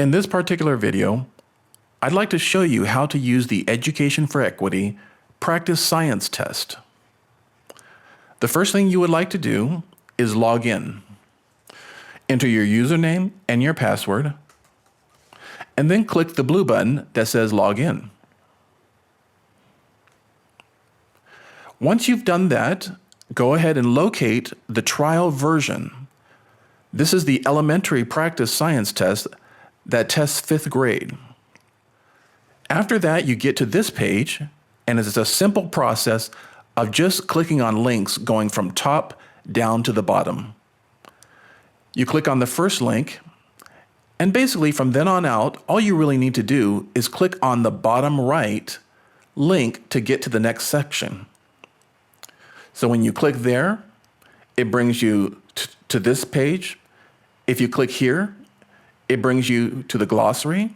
In this particular video, I'd like to show you how to use the Education for Equity Practice Science Test. The first thing you would like to do is log in. Enter your username and your password, and then click the blue button that says Log In. Once you've done that, go ahead and locate the trial version. This is the elementary practice science test that tests 5th grade. After that, you get to this page, and it's a simple process of just clicking on links going from top down to the bottom. You click on the first link, and basically from then on out, all you really need to do is click on the bottom right link to get to the next section. So when you click there, it brings you to this page. If you click here, it brings you to the glossary.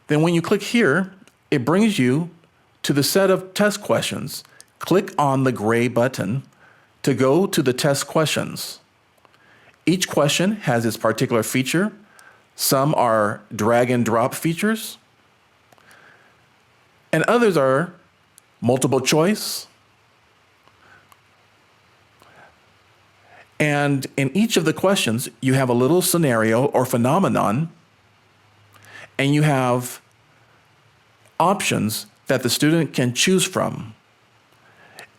Then when you click here, it brings you to the set of test questions. Click on the gray button to go to the test questions. Each question has its particular feature. Some are drag and drop features, and others are multiple choice. And in each of the questions, you have a little scenario or phenomenon, and you have options that the student can choose from.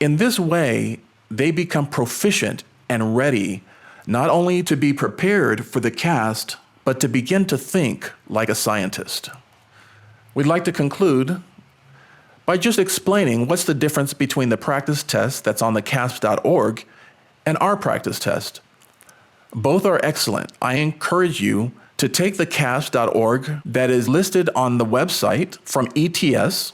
In this way, they become proficient and ready not only to be prepared for the cast, but to begin to think like a scientist. We'd like to conclude by just explaining what's the difference between the practice test that's on the CASP.org and our practice test. Both are excellent. I encourage you to take the CASP.org that is listed on the website from ETS.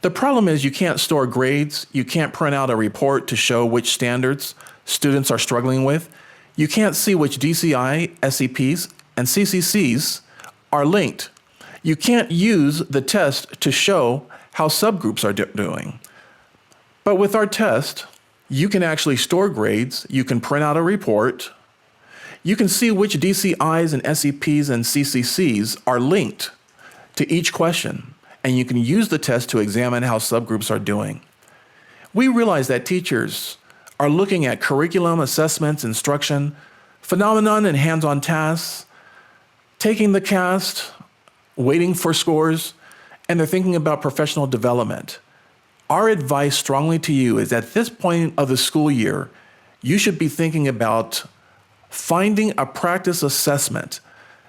The problem is you can't store grades, you can't print out a report to show which standards students are struggling with, you can't see which DCI, SEPs, and CCCs are linked. You can't use the test to show how subgroups are doing. But with our test, you can actually store grades, you can print out a report, you can see which DCIs and SEPs and CCCs are linked to each question, and you can use the test to examine how subgroups are doing. We realize that teachers are looking at curriculum, assessments, instruction, phenomenon, and hands-on tasks, taking the cast, waiting for scores, and they're thinking about professional development. Our advice strongly to you is at this point of the school year, you should be thinking about finding a practice assessment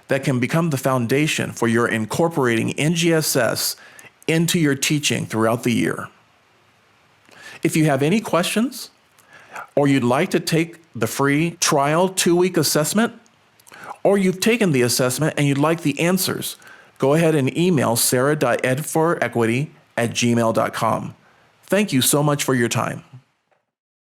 that can become the foundation for your incorporating NGSS into your teaching throughout the year. If you have any questions, or you'd like to take the free trial 2-week assessment, or you've taken the assessment and you'd like the answers, go ahead and email sarah.edforequity@gmail.com. Thank you so much for your time.